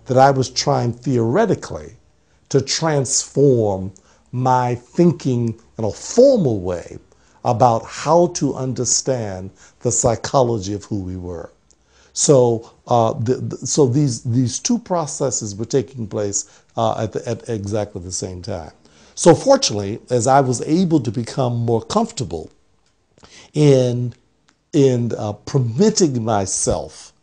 that I was trying theoretically to transform my thinking in a formal way about how to understand the psychology of who we were. So, so these two processes were taking place at exactly the same time. So fortunately, as I was able to become more comfortable in permitting myself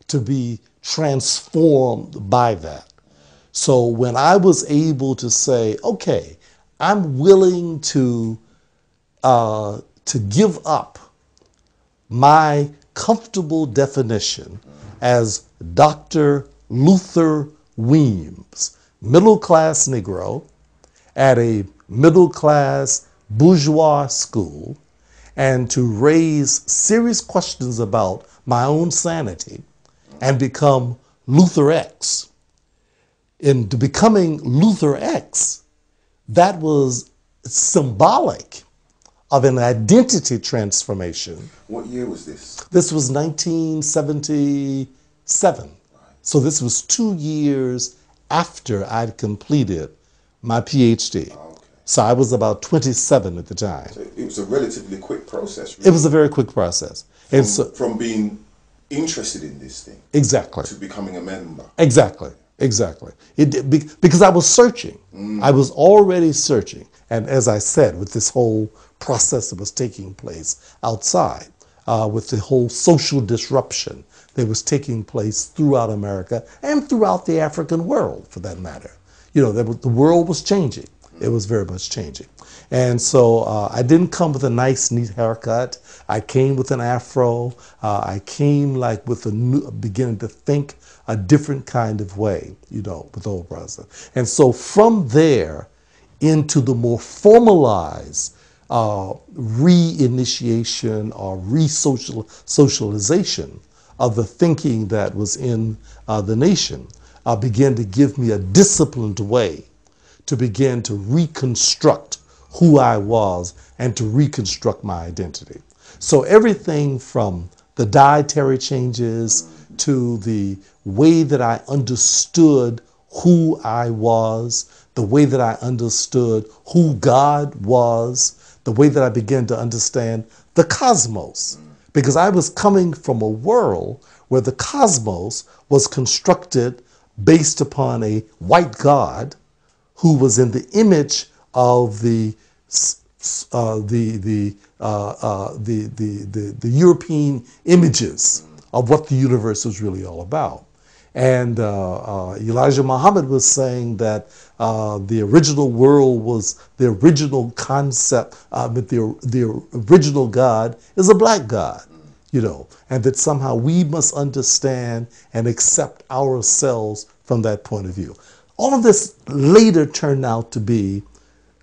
to be transformed by that. So when I was able to say, okay, I'm willing to give up my comfortable definition as Dr. Luther Weems, middle-class Negro at a middle-class bourgeois school, and to raise serious questions about my own sanity and become Luther X. In becoming Luther X, that was symbolic of an identity transformation. What year was this? This was 1977. Right. So this was 2 years after I'd completed my PhD. Oh, okay. So I was about 27 at the time. So it was a relatively quick process, really. It was a very quick process. From being interested in this thing. Exactly. To becoming a member. Exactly. Exactly. Because I was searching. I was already searching. And as I said, with this whole process that was taking place outside, with the whole social disruption that was taking place throughout America and throughout the African world, for that matter. You know, the world was changing. It was very much changing. And so I didn't come with a nice, neat haircut. I came with an afro. I came like with beginning to think a different kind of way, you know, with the whole process. And so from there into the more formalized reinitiation or socialization of the thinking that was in the nation began to give me a disciplined way to begin to reconstruct who I was and to reconstruct my identity. So everything from the dietary changes to the way that I understood who I was, the way that I understood who God was, the way that I began to understand the cosmos. Because I was coming from a world where the cosmos was constructed based upon a white God who was in the image of the European images of what the universe was really all about. And Elijah Muhammad was saying that the original world was the original concept, but the original God is a black God, you know, and that somehow we must understand and accept ourselves from that point of view. All of this later turned out to be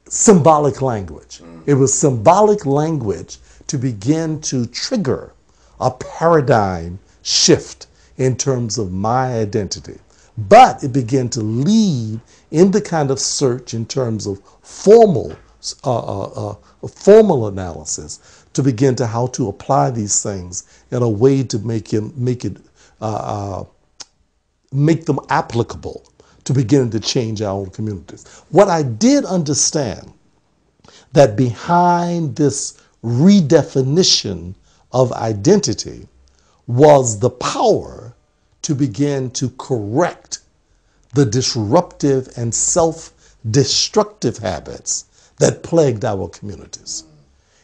symbolic language. It was symbolic language to begin to trigger a paradigm shift in terms of my identity. But it began to lead in the kind of search in terms of formal analysis to begin to how to apply these things in a way to make them applicable to begin to change our own communities. What I did understand that behind this redefinition of identity was the power to begin to correct the disruptive and self-destructive habits that plagued our communities,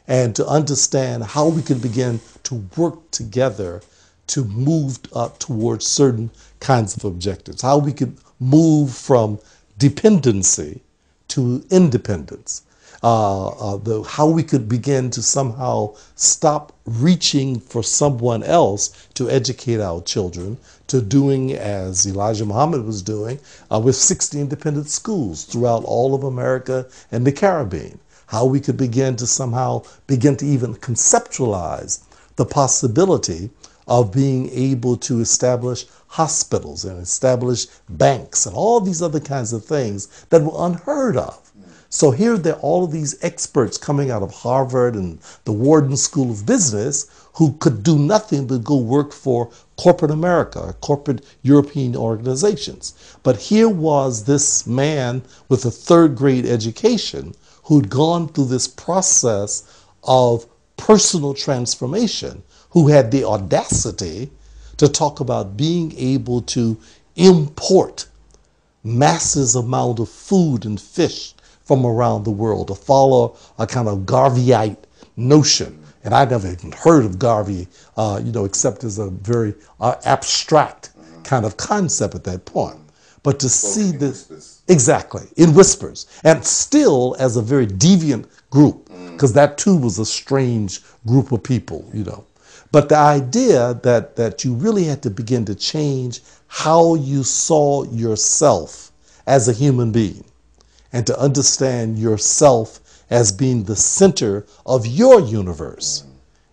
and to understand how we could begin to work together to move towards certain kinds of objectives, how we could move from dependency to independence, how we could begin to somehow stop reaching for someone else to educate our children, to doing as Elijah Muhammad was doing with 60 independent schools throughout all of America and the Caribbean, how we could begin to somehow begin to even conceptualize the possibility of being able to establish hospitals and establish banks and all these other kinds of things that were unheard of So here there are all of these experts coming out of Harvard and the Wharton School of Business who could do nothing but go work for corporate America, corporate European organizations. But here was this man with a third grade education who'd gone through this process of personal transformation, who had the audacity to talk about being able to import masses amount of food and fish from around the world, to follow a kind of Garveyite notion. And I never even heard of Garvey, except as a very abstract kind of concept at that point. But to see this, exactly, in whispers, and still as a very deviant group, because that too was a strange group of people, But the idea that you really had to begin to change how you saw yourself as a human being, and to understand yourself as being the center of your universe,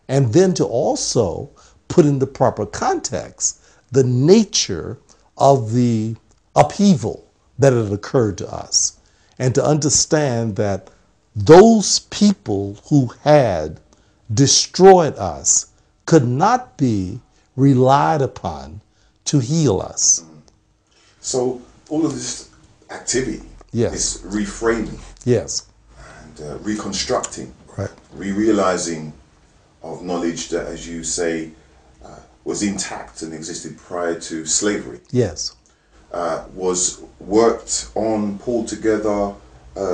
and then to also put in the proper context the nature of the upheaval that had occurred to us, and to understand that those people who had destroyed us could not be relied upon to heal us. So all of this activity is reframing, and reconstructing, re-realizing of knowledge that, as you say, was intact and existed prior to slavery. Was worked on, pulled together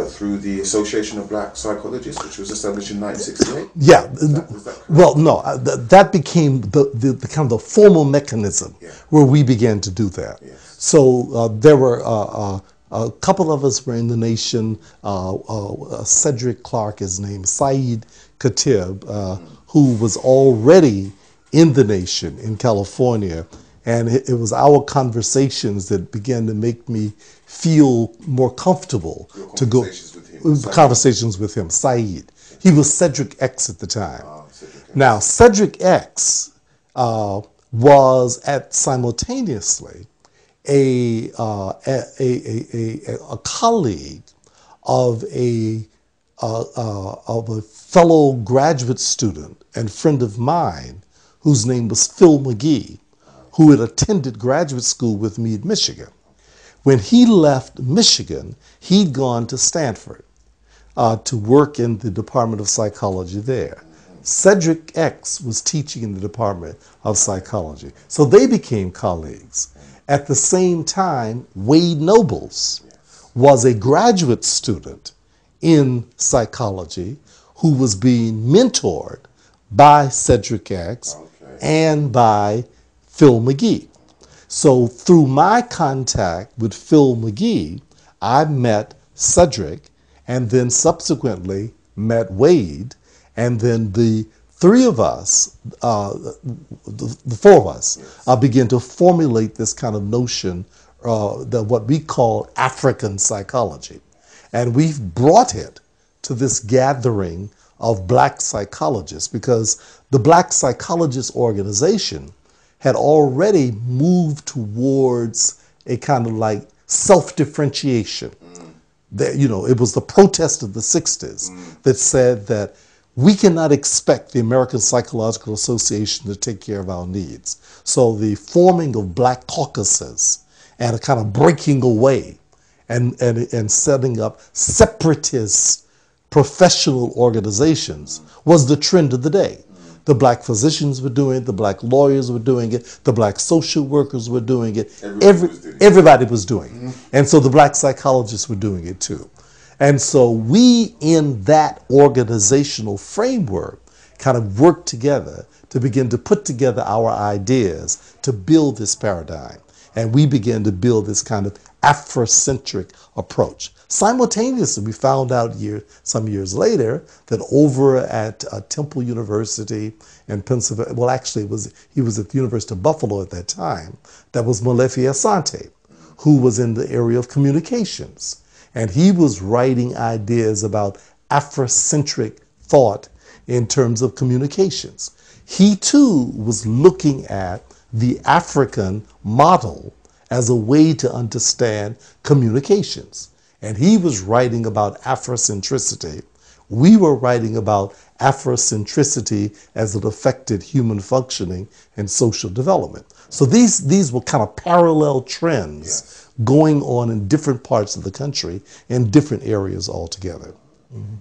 through the Association of Black Psychologists, which was established in 1968. Well, no, that became the kind of the formal mechanism where we began to do that. So there were a couple of us were in the nation. Cedric Clark, his name, Saeed Khatib, who was already in the nation in California. And it was our conversations that began to make me feel more comfortable to go. Conversations with him, Saeed. He was Cedric X at the time. Now, Cedric X was simultaneously a colleague of a fellow graduate student and friend of mine whose name was Phil McGee, who had attended graduate school with me at Michigan. When he left Michigan, he'd gone to Stanford to work in the Department of Psychology there. Cedric X was teaching in the Department of Psychology. So they became colleagues. At the same time, Wade Nobles was a graduate student in psychology who was being mentored by Cedric X and by Phil McGee. So through my contact with Phil McGee, I met Cedric, and then subsequently met Wade, and then the three of us, the four of us, began to formulate this kind of notion, what we call African psychology. And we've brought it to this gathering of black psychologists, because the Black Psychologists Organization had already moved towards a kind of like self-differentiation. That, it was the protest of the 60s that said that we cannot expect the American Psychological Association to take care of our needs. So the forming of black caucuses and a kind of breaking away and setting up separatist professional organizations was the trend of the day. The black physicians were doing it, the black lawyers were doing it, the black social workers were doing it. Everybody was doing it. And so the black psychologists were doing it too. And so we, in that organizational framework, kind of worked together to begin to put together our ideas to build this paradigm. And we began to build this kind of Afrocentric approach. Simultaneously, we found out some years later that over at Temple University in Pennsylvania, well, actually, he was at the University of Buffalo at that time, that was Molefi Asante, who was in the area of communications. And he was writing ideas about Afrocentric thought in terms of communications. He too was looking at the African model as a way to understand communications. and he was writing about Afrocentricity. We were writing about Afrocentricity as it affected human functioning and social development. So these were kind of parallel trends going on in different parts of the country in different areas altogether. Mm-hmm.